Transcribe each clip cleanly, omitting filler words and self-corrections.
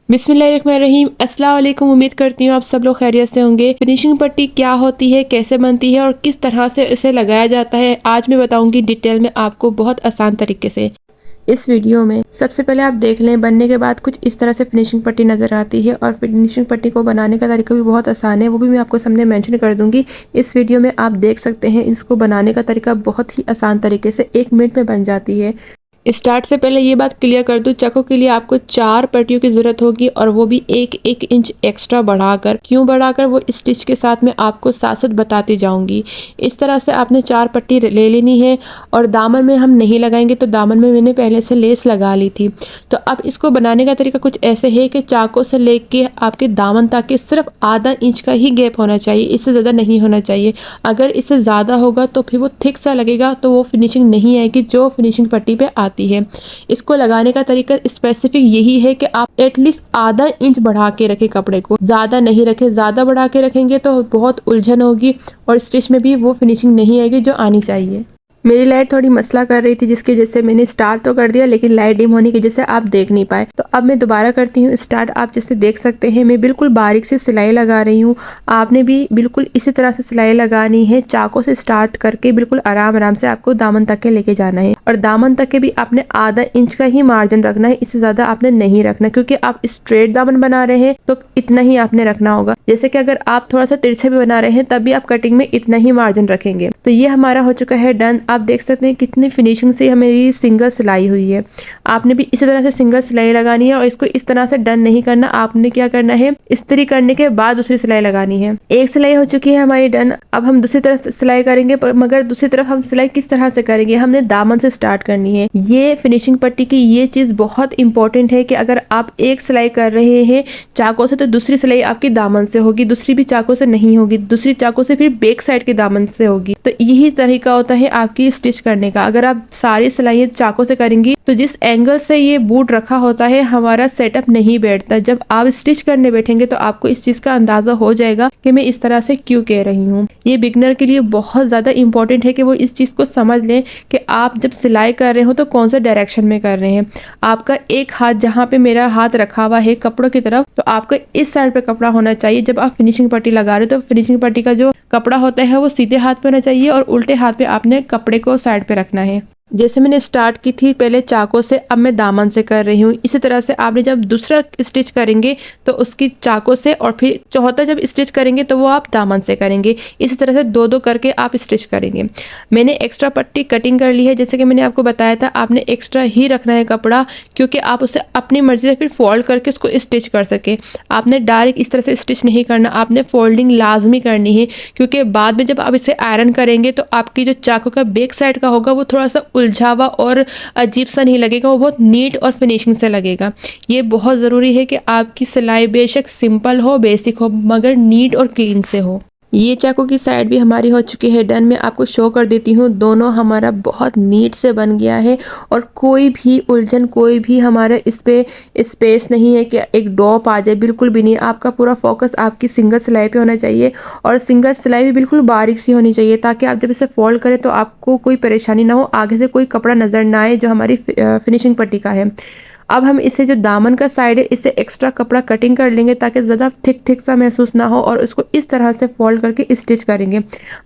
बिस्मिल्लाहिर्रहमानिर्रहीम। अस्सलाम वालेकुम। उम्मीद करती हूँ आप सब लोग खैरियत से होंगे। फिनिशिंग पट्टी क्या होती है, कैसे बनती है और किस तरह से इसे लगाया जाता है, आज मैं बताऊंगी डिटेल में आपको बहुत आसान तरीके से। इस वीडियो में सबसे पहले आप देख लें, बनने के बाद कुछ इस तरह से फिनिशिंग पट्टी नज़र आती है और फिनिशिंग पट्टी को बनाने का तरीका भी बहुत आसान है, वो भी मैं आपको सामने मेंशन कर दूंगी। इस वीडियो में आप देख सकते हैं, इसको बनाने का तरीका बहुत ही आसान तरीके से 1 मिनट में बन जाती है। स्टार्ट से पहले ये बात क्लियर कर दूं, चाकू के लिए आपको 4 पट्टियों की ज़रूरत होगी और वो भी 1-1 इंच एक्स्ट्रा बढ़ाकर। क्यों बढ़ाकर, वो स्टिच के साथ मैं आपको साथ-साथ बताती जाऊंगी। इस तरह से आपने 4 पट्टी ले लेनी है और दामन में हम नहीं लगाएंगे, तो दामन में मैंने पहले से लेस लगा ली थी। तो अब इसको बनाने का तरीका कुछ ऐसे है कि चाकू से लेके आपके दामन तक के सिर्फ आधा इंच का ही गैप होना चाहिए, इससे ज़्यादा नहीं होना चाहिए। अगर इससे ज़्यादा होगा तो फिर वो थिक सा लगेगा, तो वो फिनिशिंग नहीं आएगी जो फिनिशिंग पट्टी पे आती है। इसको लगाने का तरीका स्पेसिफिक यही है कि आप एटलीस्ट आधा इंच बढ़ा के रखें, कपड़े को ज़्यादा नहीं रखें। ज़्यादा बढ़ा के रखेंगे तो बहुत उलझन होगी और स्टिच में भी वो फिनिशिंग नहीं आएगी जो आनी चाहिए। मेरी लाइट थोड़ी मसला कर रही थी, जिसकी वजह से मैंने स्टार्ट तो कर दिया, लेकिन लाइट डिम होने की वजह से आप देख नहीं पाए। तो अब मैं दोबारा करती हूँ स्टार्ट। आप जैसे देख सकते हैं, मैं बिल्कुल बारीक से सिलाई लगा रही हूँ। आपने भी बिल्कुल इसी तरह से सिलाई लगानी है, चाकू से स्टार्ट करके बिल्कुल आराम आराम से आपको दामन तक के लेके जाना है। और दामन तक के भी आपने आधा इंच का ही मार्जिन रखना है, इससे ज़्यादा आपने नहीं रखना, क्योंकि आप स्ट्रेट दामन बना रहे हैं तो इतना ही आपने रखना होगा। जैसे कि अगर आप थोड़ा सा तिरछा भी बना रहे हैं, तब भी आप कटिंग में इतना ही मार्जिन रखेंगे। तो ये हमारा हो चुका है डन। आप देख सकते हैं कितनी फिनिशिंग से हमारी सिंगल सिलाई हुई है। आपने भी इसी तरह से सिंगल सिलाई लगानी है और इसको इस तरह से डन नहीं करना। आपने क्या करना है, इस्त्री करने के बाद दूसरी सिलाई लगानी है। एक सिलाई हो चुकी है हमारी डन। अब हम दूसरी तरफ सिलाई करेंगे, मगर दूसरी तरफ हम सिलाई किस तरह से करेंगे, हमने दामन से स्टार्ट करनी है। ये फिनिशिंग पट्टी की ये चीज बहुत इंपॉर्टेंट है कि अगर आप एक सिलाई कर रहे हैं चाकू से, तो दूसरी सिलाई आपकी दामन से होगी, दूसरी भी चाकू से नहीं होगी, दूसरी चाकू से फिर बैक साइड के दामन से होगी। तो यही तरीका होता है आपकी स्टिच करने का। अगर आप सारी सिलाइयाँ चाकू से करेंगी तो जिस एंगल से ये बूट रखा होता है, हमारा सेटअप नहीं बैठता। जब आप स्टिच करने बैठेंगे तो आपको इस चीज का अंदाजा हो जाएगा कि मैं इस तरह से क्यों कह रही हूँ। ये बिगनर के लिए बहुत ज्यादा इंपॉर्टेंट है कि वो इस चीज को समझ लें कि आप जब सिलाई कर रहे हो तो कौन से डायरेक्शन में कर रहे हैं। आपका एक हाथ, जहाँ पे मेरा हाथ रखा हुआ है कपड़ों की तरफ, तो आपका इस साइड पे कपड़ा होना चाहिए। जब आप फिनिशिंग पट्टी लगा रहे हो तो फिनिशिंग पट्टी का जो कपड़ा होता है वो सीधे हाथ पे होना चाहिए और उल्टे हाथ पे आपने कपड़े को साइड पे रखना है। जैसे मैंने स्टार्ट की थी पहले चाकू से, अब मैं दामन से कर रही हूँ। इसी तरह से आपने जब दूसरा स्टिच करेंगे तो उसकी चाकू से, और फिर चौथा जब स्टिच करेंगे तो वो आप दामन से करेंगे। इसी तरह से दो दो करके आप स्टिच करेंगे। मैंने एक्स्ट्रा पट्टी कटिंग कर ली है, जैसे कि मैंने आपको बताया था। आपने एक्स्ट्रा ही रखना है कपड़ा, क्योंकि आप उसे अपनी मर्जी से फिर फोल्ड करके उसको स्टिच कर सके। आपने डायरेक्ट इस तरह से स्टिच नहीं करना, आपने फोल्डिंग लाजमी करनी है, क्योंकि बाद में जब आप इसे आयरन करेंगे तो आपकी जो चाकू का बैक साइड का होगा वो थोड़ा सा उलझावा और अजीब सा नहीं लगेगा, वो बहुत नीट और फिनिशिंग से लगेगा। ये बहुत ज़रूरी है कि आपकी सिलाई बेशक सिंपल हो, बेसिक हो, मगर नीट और क्लीन से हो। ये चाकू की साइड भी हमारी हो चुकी है डन। मैं आपको शो कर देती हूँ, दोनों हमारा बहुत नीट से बन गया है और कोई भी उलझन, कोई भी हमारा इस पे स्पेस नहीं है कि एक डॉप आ जाए, बिल्कुल भी नहीं। आपका पूरा फोकस आपकी सिंगल सिलाई पे होना चाहिए और सिंगल सिलाई भी बिल्कुल बारीक सी होनी चाहिए, ताकि आप जब इसे फोल्ड करें तो आपको कोई परेशानी ना हो, आगे से कोई कपड़ा नज़र ना आए जो हमारी फिनिशिंग पट्टी का है। अब हम इसे जो दामन का साइड है, इससे एक्स्ट्रा कपड़ा कटिंग कर लेंगे ताकि ज़्यादा थिक सा महसूस ना हो, और इसको इस तरह से फोल्ड करके स्टिच करेंगे।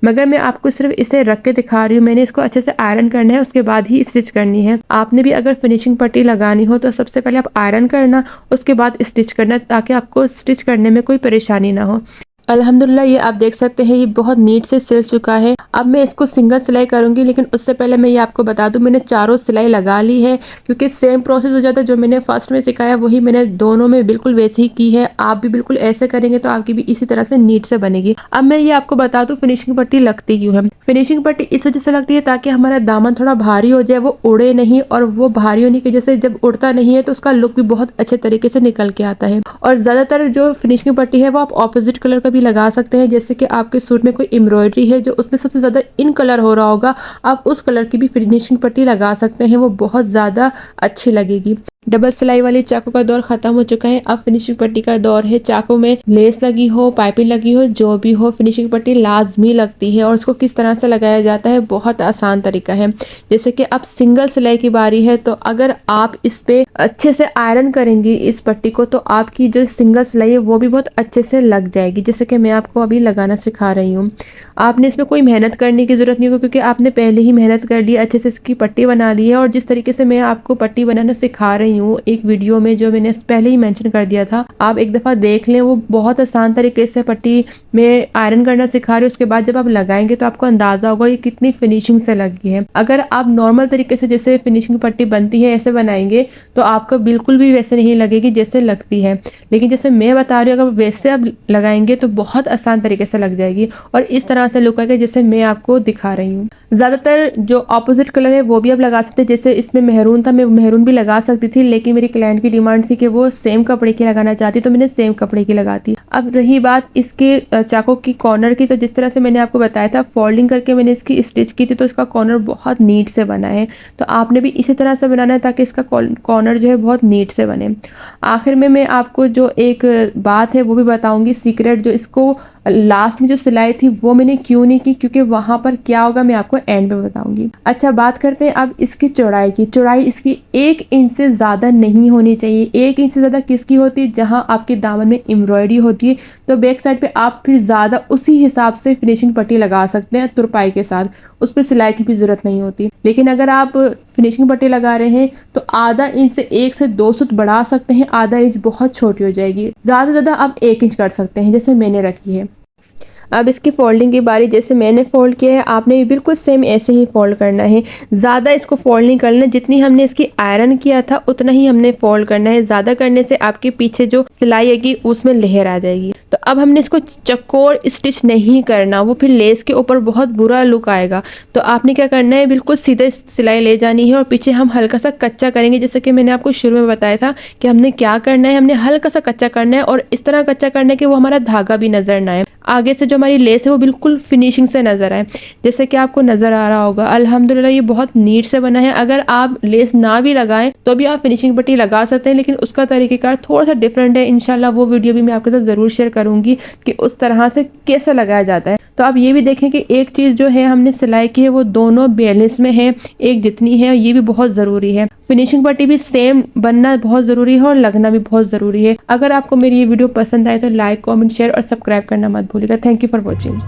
मगर मैं आपको सिर्फ इसे रख के दिखा रही हूँ, मैंने इसको अच्छे से आयरन करना है, उसके बाद ही स्टिच करनी है। आपने भी अगर फिनिशिंग पट्टी लगानी हो तो सबसे पहले आप आयरन करना, उसके बाद स्टिच करना, ताकि आपको स्टिच करने में कोई परेशानी ना हो। अल्हम्दुलिल्लाह, ये आप देख सकते हैं ये बहुत नीट से सिल चुका है। अब मैं इसको सिंगल सिलाई करूंगी, लेकिन उससे पहले मैं ये आपको बता दूं, मैंने चारों सिलाई लगा ली है, क्योंकि सेम प्रोसेस हो जाता है। जो मैंने फर्स्ट में सिखाया वही मैंने दोनों में बिल्कुल वैसे ही की है। आप भी बिल्कुल ऐसे करेंगे तो आपकी भी इसी तरह से नीट से बनेगी। अब मैं ये आपको बता दूं फिनिशिंग पट्टी लगती क्यों है। फिनिशिंग पट्टी इस वजह से लगती है ताकि हमारा दामन थोड़ा भारी हो जाए, वो उड़े नहीं, और वो भारी होने की वजह से जब उड़ता नहीं है तो उसका लुक भी बहुत अच्छे तरीके से निकल के आता है। और ज़्यादातर जो फिनिशिंग पट्टी है वो आप ऑपोजिट कलर का भी लगा सकते हैं। जैसे कि आपके सूट में कोई एम्ब्रॉयडरी है जो उसमें सबसे ज़्यादा इन कलर हो रहा होगा, आप उस कलर की भी फिनिशिंग पट्टी लगा सकते हैं, वो बहुत ज़्यादा अच्छी लगेगी। डबल सिलाई वाली चाकू का दौर खत्म हो चुका है। अब फिनिशिंग पट्टी का दौर है। चाकू में लेस लगी हो, पाइपिंग लगी हो, जो भी हो, फिनिशिंग पट्टी लाजमी लगती है। और उसको किस तरह से लगाया जाता है, बहुत आसान तरीका है। जैसे कि अब सिंगल सिलाई की बारी है, तो अगर आप इस पे अच्छे से आयरन करेंगी इस पट्टी को, तो आपकी जो सिंगल सिलाई है वो भी बहुत अच्छे से लग जाएगी। जैसे कि मैं आपको अभी लगाना सिखा रही हूँ। आपने इसमें कोई मेहनत करने की ज़रूरत नहीं होगी, क्योंकि आपने पहले ही मेहनत कर ली, अच्छे से इसकी पट्टी बना ली है। और जिस तरीके से मैं आपको पट्टी बनाना सिखा रही हूँ एक वीडियो में, जो मैंने पहले ही मेंशन कर दिया था, आप एक दफ़ा देख लें। वो बहुत आसान तरीके से पट्टी में आयरन करना सिखा रही हूँ। उसके बाद जब आप लगाएंगे तो आपको अंदाज़ा होगा ये कितनी फिनिशिंग से लगी है। अगर आप नॉर्मल तरीके से जैसे फिनिशिंग पट्टी बनती है ऐसे बनाएंगे तो आपको बिल्कुल भी वैसे नहीं लगेगी जैसे लगती है। लेकिन जैसे मैं बता रही हूँ, अगर वैसे आप लगाएंगे तो बहुत आसान तरीके से लग जाएगी और इस तरह से लुक आएगा जैसे मैं आपको दिखा रही हूँ। ज़्यादातर जो ऑपोजिट कलर है वो भी आप लगा सकते हैं। जैसे इसमें मेहरून था, मैं मेहरून भी लगा सकती थी, लेकिन मेरी क्लाइंट की डिमांड थी कि वो सेम कपड़े की लगाना चाहती, तो मैंने सेम कपड़े की लगाती। अब रही बात इसके चाकू की कॉर्नर की, तो जिस तरह से मैंने आपको बताया था फोल्डिंग करके मैंने इसकी स्टिच की थी, तो इसका कॉर्नर बहुत नीट से बना है। तो आपने भी इसी तरह से बनाना है ताकि इसका कॉर्नर जो है बहुत नीट से बने। आखिर में मैं आपको जो एक बात है वो भी बताऊंगी, सीक्रेट, जो इसको लास्ट में जो सिलाई थी वो मैंने क्यों नहीं की, क्योंकि वहां पर क्या होगा मैं आपको एंड में बताऊंगी। अच्छा, बात करते हैं अब इसकी चौड़ाई की। चौड़ाई इसकी 1 इंच से ज़्यादा नहीं होनी चाहिए। 1 इंच से ज़्यादा किसकी होती है, जहां आपके दामन में एम्ब्रॉयडरी होती है, तो बैक साइड पे आप फिर ज़्यादा उसी हिसाब से फिनिशिंग पट्टी लगा सकते हैं तुरपाई के साथ, उस पर सिलाई की भी ज़रूरत नहीं होती। लेकिन अगर आप फिनिशिंग पट्टी लगा रहे हैं तो आधा इंच से 1 से 2 सूत बढ़ा सकते हैं। आधा इंच बहुत छोटी हो जाएगी। ज़्यादा से ज़्यादा आप 1 इंच कर सकते हैं जैसे मैंने रखी है। अब इसकी फोल्डिंग की बारी, जैसे मैंने फोल्ड किया है आपने भी बिल्कुल सेम ऐसे ही फोल्ड करना है। ज़्यादा इसको फोल्ड नहीं करना, जितनी हमने इसकी आयरन किया था उतना ही हमने फोल्ड करना है। ज़्यादा करने से आपके पीछे जो सिलाई आएगी उसमें लहर आ जाएगी। तो अब हमने इसको चकोर स्टिच नहीं करना, वो फिर लेस के ऊपर बहुत बुरा लुक आएगा। तो आपने क्या करना है, बिल्कुल सीधे सिलाई ले जानी है और पीछे हम हल्का सा कच्चा करेंगे। जैसे कि मैंने आपको शुरू में बताया था कि हमने क्या करना है, हमने हल्का सा कच्चा करना है और इस तरह कच्चा करना है कि वो हमारा धागा भी नजर ना आए, आगे से जो हमारी लेस है वो बिल्कुल फिनिशिंग से नजर आए, जैसे कि आपको नजर आ रहा होगा। अल्हम्दुलिल्लाह ये बहुत नीट से बना है। अगर आप लेस ना भी लगाएं तो भी आप फिनिशिंग पट्टी लगा सकते हैं, लेकिन उसका तरीकेकार थोड़ा सा डिफरेंट है। इंशाल्लाह वो वीडियो भी मैं आपके साथ ज़रूर शेयर करूंगी कि उस तरह से कैसे लगाया जाता है। तो आप ये भी देखें कि एक चीज़ जो है हमने सिलाई की है वो दोनों बैलेंस में है, एक जितनी है, ये भी बहुत ज़रूरी है। फिनिशिंग पट्टी भी सेम बनना बहुत ज़रूरी है और लगना भी बहुत ज़रूरी है। अगर आपको मेरी ये वीडियो पसंद आए तो लाइक, कमेंट, शेयर और सब्सक्राइब करना मत भूलिएगा। Thank you for watching.